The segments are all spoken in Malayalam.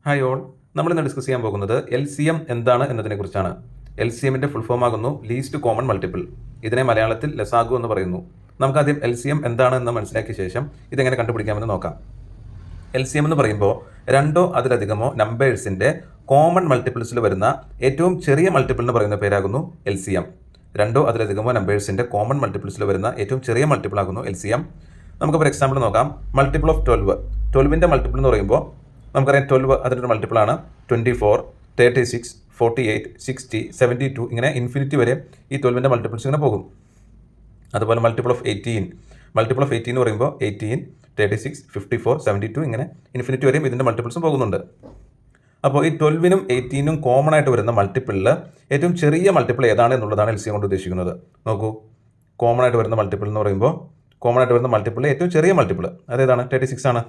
ഹായ് ഓൾ, നമ്മളിന്ന് ഡിസ്കസ് ചെയ്യാൻ പോകുന്നത് LCM എന്താണ് എന്നതിനെക്കുറിച്ചാണ്. LCMന്റെ ഫുൾ ഫോം ആകുന്നു ലീസ്റ്റ് കോമൺ മൾട്ടിപ്പിൾ. ഇതിനെ മലയാളത്തിൽ ലസാഗു എന്ന് പറയുന്നു. നമുക്കാദ്യം LCM എന്താണെന്ന് മനസ്സിലാക്കിയ ശേഷം ഇതെങ്ങനെ കണ്ടുപിടിക്കാമെന്ന് നോക്കാം. LCM എന്ന് പറയുമ്പോൾ രണ്ടോ അതിലധികമോ നമ്പേഴ്സിന്റെ കോമൺ മൾട്ടിപ്പിൾസിൽ വരുന്ന ഏറ്റവും ചെറിയ മൾട്ടിപ്പിൾ എന്ന് പറയുന്ന പേരാകുന്നു LCM. രണ്ടോ അതിലധികമോ നമ്പേഴ്സിന്റെ കോമൺ മൾട്ടിപ്പിൾസിൽ വരുന്ന ഏറ്റവും ചെറിയ മൾട്ടിപ്പിൾ ആകുന്നു LCM. നമുക്ക് ഫോർ എക്സാമ്പിൾ നോക്കാം. Multiple of 12. 12ന്റെ മൾട്ടിപ്പിൾ എന്ന് പറയുമ്പോൾ നമുക്കറിയാം 12 അതിൻ്റെ മൾട്ടിപ്പിൾ ആണ് 24, 36, 48, 60, 72 ഇങ്ങനെ ഇൻഫിനിറ്റി വരെ ഈ 12ന്റെ മൾട്ടിപ്പിൾസ് ഇങ്ങനെ പോകും. അതുപോലെ മൾട്ടിപ്പിൾ ഓഫ് 18 എന്ന് പറയുമ്പോൾ 18, 36, 54, 72 ഇങ്ങനെ ഇൻഫിനിറ്റി വരെയും ഇതിൻ്റെ മൾട്ടിപ്പിൾസും പോകുന്നുണ്ട്. അപ്പോൾ ഈ 12നും 18നും കോമൺ ആയിട്ട് വരുന്ന മൾട്ടിപ്പിളിൽ ഏറ്റവും ചെറിയ മൾട്ടിപ്പിൾ ഏതാണ് എന്നുള്ളതാണ് LCM കൊണ്ട് ഉദ്ദേശിക്കുന്നത്. നോക്കൂ, കോമൺ ആയിട്ട് വരുന്ന മൾട്ടിപ്പിൾ എന്ന് പറയുമ്പോൾ കോമൺ ആയിട്ട് വരുന്ന മൾട്ടിപ്പിൾ ഏറ്റവും ചെറിയ മൾട്ടിപ്പിൾ അതേതാണ്? 36 ആണ്.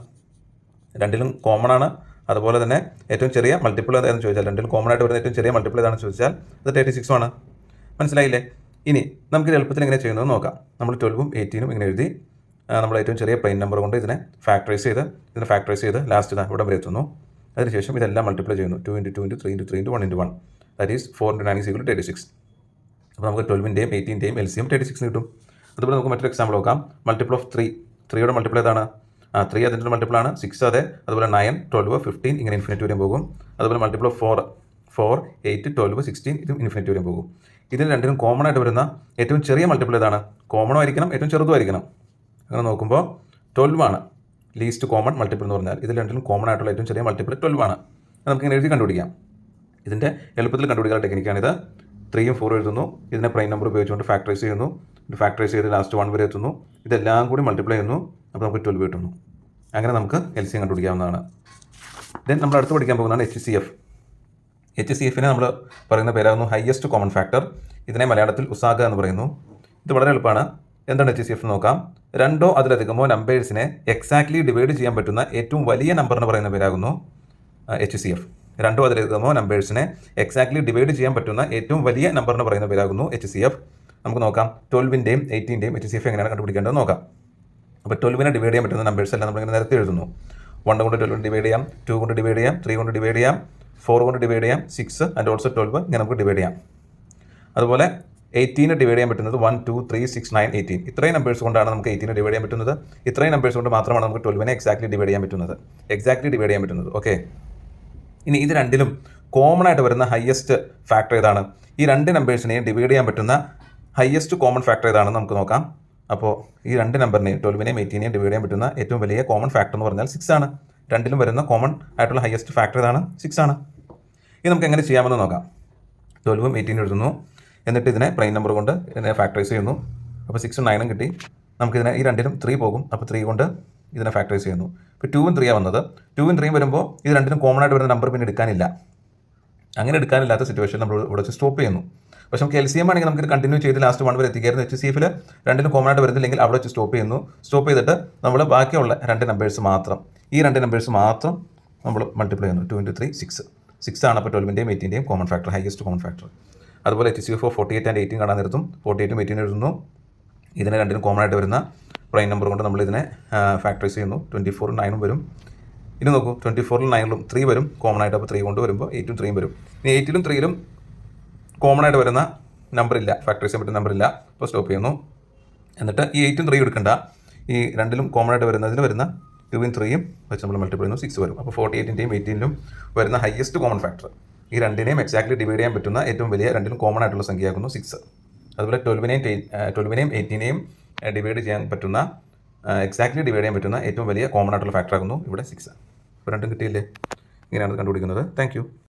രണ്ടിലും കോമൺ ആണ്. അതുപോലെ തന്നെ ഏറ്റവും ചെറിയ മൾട്ടിപ്പിൾ ഏതാണെന്ന് ചോദിച്ചാൽ രണ്ടിലും കോമൺ ആയിട്ട് വരുന്ന ഏറ്റവും ചെറിയ മൾട്ടിപ്പിൾ ഏതാണെന്ന് ചോദിച്ചാൽ അത് 36 ആണ്. മനസ്സിലായില്ലേ? ഇനി നമുക്കിത് എളുപ്പത്തിൽ എങ്ങനെ ചെയ്യുന്നത് നോക്കാം. നമ്മൾ 12ഉം 18ഉം ഇങ്ങനെ എഴുതി നമ്മൾ ഏറ്റവും ചെറിയ പ്രൈം നമ്പർ കൊണ്ട് ഇതിനെ ഫാക്ടറൈസ് ചെയ്ത് ലാസ്റ്റ് ഇവിടെ വരെ എത്തുന്നു. അതിനുശേഷം ഇതെല്ലാം മൾട്ടിപ്ലൈ ചെയ്യുന്നു. 2 × 2 × 3 × 3 × 1 × 1 ദാറ്റ് ഈസ് 4 × 9 = 36. അപ്പോൾ നമുക്ക് 12ൻ്റെയും 18ൻ്റെയും LCM 36 കിട്ടും. അതുപോലെ നമുക്ക് മറ്റൊരു എക്സാമ്പിൾ നോക്കാം. Multiple of 3. 3യുടെ മൾട്ടിപ്പിൾ ഏതാണ്? 3 അതിൻ്റെ മൾട്ടിപ്പിൾ ആണ് 6 അതെ. അതുപോലെ 9, 12, 15 ഇങ്ങനെ ഇൻഫിനിറ്റി വരെയും പോകും. അതുപോലെ മൾട്ടിപ്പിൾ ഓഫ് 4, 8, 12, 16 ഇതും ഇൻഫിനിറ്റി വരെയും പോകും. ഇതിൽ രണ്ടിനും കോമൺ ആയിട്ട് വരുന്ന ഏറ്റവും ചെറിയ മൾട്ടിപ്പിൾ ഏതാണ്? കോമണും ആയിരിക്കണം, ഏറ്റവും ചെറുതും ആയിരിക്കണം. അങ്ങനെ നോക്കുമ്പോൾ 12 ആണ് ലീസ്റ്റ് കോമൺ മൾട്ടിപ്പിൾ എന്ന് പറഞ്ഞാൽ. ഇതിൽ രണ്ടിലും കോമൺ ആയിട്ടുള്ള ഏറ്റവും ചെറിയ മൾട്ടിപ്പിൾ 12 ആണ്. നമുക്ക് ഇങ്ങനെ എഴുതി കണ്ടുപിടിക്കാം. ഇതിൻ്റെ എളുപ്പത്തിൽ കണ്ടുപിടിക്കാനുള്ള ടെക്നിക്കാണിത്. 3ഉം 4ഉം എഴുതുന്നു. ഇതിനെ പ്രൈം നമ്പർ ഉപയോഗിച്ചുകൊണ്ട് ഫാക്ടറൈസ് ചെയ്യുന്നു. ഫാക്ടറൈസ് ചെയ്ത് ലാസ്റ്റ് 1 വരെ എത്തുന്നു. ഇതെല്ലാം കൂടി മൾട്ടിപ്ലൈ ചെയ്യുന്നു. അപ്പോൾ നമുക്ക് 12 കിട്ടുന്നു. അങ്ങനെ നമുക്ക് LCM കണ്ടുപിടിക്കാവുന്നതാണ്. ദെൻ നമ്മൾ അടുത്ത് പഠിക്കാൻ പോകുന്നതാണ് HCF. HCFനെ നമ്മൾ പറയുന്ന പേരാകുന്നു ഹയസ്റ്റ് കോമൺ ഫാക്ടർ. ഇതിനെ മലയാളത്തിൽ ഉസാഗ എന്ന് പറയുന്നു. ഇത് വളരെ എളുപ്പമാണ്. എന്താണ് HCF എന്ന് നോക്കാം. രണ്ടോ അതിലധികമോ നമ്പേഴ്സിനെ എക്സാക്ട്ലി ഡിവൈഡ് ചെയ്യാൻ പറ്റുന്ന ഏറ്റവും വലിയ നമ്പർ എന്ന് പറയുന്ന പേരാകുന്നു HCF. രണ്ടോ അതിലധികമോ നമ്പേഴ്സിനെ എക്സാക്ട്ലി ഡിവൈഡ് ചെയ്യാൻ പറ്റുന്ന ഏറ്റവും വലിയ നമ്പർ എന്ന് പറയുന്ന പേരാകുന്നു HCF. നമുക്ക് നോക്കാം 12ൻ്റെയും 18ൻ്റെയും HCF എങ്ങനെയാണ് കണ്ടുപിടിക്കേണ്ടത് നോക്കാം. അപ്പോൾ 12നെ ഡിവൈഡ് ചെയ്യാൻ പറ്റുന്ന നമ്പേഴ്സ് എല്ലാം നമ്മളിങ്ങനെ നിരത്തി എഴുതുന്നു. 1 കൊണ്ട് 12 ഡിവൈഡ് ചെയ്യാം, 2 കൊണ്ട് ഡിവൈഡ് ചെയ്യാം, 3 കൊണ്ട് ഡിവൈഡ് ചെയ്യാം, 4 കൊണ്ട് ഡിവൈഡ് ചെയ്യാം, 6 ആൻഡ് ഓൾസോ 12 ഇങ്ങനെ നമുക്ക് ഡിവൈഡ് ചെയ്യാം. അതുപോലെ 18 ഡിവൈഡ് ചെയ്യാൻ പറ്റുന്നത് 1, 2, 3, 6, 9, 18 ഇത്രയും നമ്പേഴ്സ് കൊണ്ടാണ് നമുക്ക് 18 ഡിവൈഡ് ചെയ്യാൻ പറ്റുന്നത്. ഇത്രയും നമ്പേഴ്സ് കൊണ്ട് മാത്രമാണ് നമുക്ക് 12നെ എക്സാക്ട്ലി ഡിവൈഡ് ചെയ്യാൻ പറ്റുന്നത്. ഓക്കെ, ഇനി ഇത് രണ്ടിലും കോമൺ ആയിട്ട് വരുന്ന ഹയസ്റ്റ് ഫാക്ടർ ഏതാണ്? ഈ രണ്ട് നമ്പേഴ്സിനെയും ഡിവൈഡ് ചെയ്യാൻ പറ്റുന്ന ഹയസ്റ്റ് കോമൺ ഫാക്ടർ ഏതാണെന്ന് നമുക്ക് നോക്കാം. അപ്പോൾ ഈ രണ്ട് നമ്പറിനെയും 12നെയും 18നെയും ഡിവൈഡ് ചെയ്യാൻ പറ്റുന്ന ഏറ്റവും വലിയ കോമൺ ഫാക്ടർ എന്ന് പറഞ്ഞാൽ 6 ആണ്. രണ്ടിലും വരുന്ന കോമൺ ആയിട്ടുള്ള ഹയസ്റ്റ് ഫാക്ടർ ഏതാണ്? 6 ആണ്. ഇത് നമുക്ക് എങ്ങനെ ചെയ്യാമെന്ന് നോക്കാം. 12ഉം 18ഉം എഴുതുന്നു. എന്നിട്ട് ഇതിനെ പ്രൈം നമ്പർ കൊണ്ട് ഇതിനെ ഫാക്ടറൈസ് ചെയ്യുന്നു. അപ്പോൾ 6ഉം 9ഉം കിട്ടി. നമുക്കിതിനെ ഈ രണ്ടിലും 3 പോകും. അപ്പോൾ 3 കൊണ്ട് ഇതിനെ ഫാക്ടറൈസ് ചെയ്യുന്നു. ഇപ്പോൾ 2ഉം 3 വന്നത്. 2ഉം 3ഉം വരുമ്പോൾ ഇത് രണ്ടിനും കോമൺ ആയിട്ട് വരുന്ന നമ്പർ പിന്നെ എടുക്കാനില്ല. അങ്ങനെ എടുക്കാനില്ലാത്ത സിറ്റുവേഷൻ നമ്മൾ ഇവിടെ വെച്ച് സ്റ്റോപ്പ് ചെയ്യുന്നു. പക്ഷേ നമുക്ക് LCM ആണെങ്കിൽ നമുക്ക് കണ്ടിന്യൂ ചെയ്ത് ലാസ്റ്റ് 1 വരെ എത്തിക്കായിരുന്നു. HCFൽ രണ്ടിനും കോമൺ ആയിട്ട് വരുന്നില്ലെങ്കിൽ അവിടെ വെച്ച് സ്റ്റോപ്പ് ചെയ്യുന്നു. സ്റ്റോപ്പ് ചെയ്തിട്ട് നമ്മൾ ബാക്കിയുള്ള രണ്ട് നമ്പേഴ്സ് മാത്രം നമ്മൾ മൾട്ടിപ്ലൈ ചെയ്യുന്നു. 2 × 3 6 ആണ്. അപ്പോൾ 12ൻ്റെയും 18ൻ്റെയും common factor, highest common factor. അതുപോലെ HCF 48 ആൻഡ് 18 കാണാൻ നിർത്തും. 48ഉം 18ഉം എഴുതുന്നു. ഇതിനെ രണ്ടിനും കോമൺ ആയിട്ട് വരുന്ന പ്രൈം നമ്പർ കൊണ്ട് നമ്മൾ ഇതിനെ ഫാക്ടറൈസ് ചെയ്യുന്നു. 24ഉം 9ഉം വരും. ഇനി നോക്കൂ, 24ലും 9ലും 3 വരും കോമൺ ആയിട്ട്. അപ്പോൾ 3 കൊണ്ട് വരുമ്പോൾ 8ഉം 3ഉം വരും. ഇനി 8ലും 3ലും കോമൺ ആയിട്ട് വരുന്ന നമ്പർ ഇല്ല, ഫാക്ടറൈസ് ചെയ്യാൻ പറ്റുന്ന നമ്പർ ഇല്ല. അപ്പോൾ സ്റ്റോപ്പ് ചെയ്യുന്നു. എന്നിട്ട് ഈ 8ഉം 3ഉം എടുക്കണ്ട. ഈ രണ്ടിലും കോമൺ ആയിട്ട് വരുന്ന 2ഉം 3ഉം വെച്ച് നമ്മൾ മൾട്ടിപ്ലൈ ചെയ്യുന്നു. 6 വരും. അപ്പോൾ 48ൻ്റെയും 18ലും വരുന്ന ഹയസ്റ്റ് കോമൺ ഫാക്ടർ ഈ രണ്ടിനെയും എക്സാക്ട്ലി ഡിവൈഡ് ചെയ്യാൻ പറ്റുന്ന ഏറ്റവും വലിയ രണ്ടിലും കോമൺ ആയിട്ടുള്ള സംഖ്യയാകുന്നു 6. അതുപോലെ 12നെയും 18നെയും ഡിവൈഡ് ചെയ്യാൻ പറ്റുന്ന എക്സാക്ട്ലി ഡിവൈഡ് ചെയ്യാൻ പറ്റുന്ന ഏറ്റവും വലിയ കോമൺ ആയിട്ടുള്ള ഫാക്ടർ ആകുന്നു ഇവിടെ 6. അപ്പോൾ രണ്ടും കിട്ടിയില്ലേ? ഇങ്ങനെയാണ് കണ്ടുപിടിക്കുന്നത്. Thank you.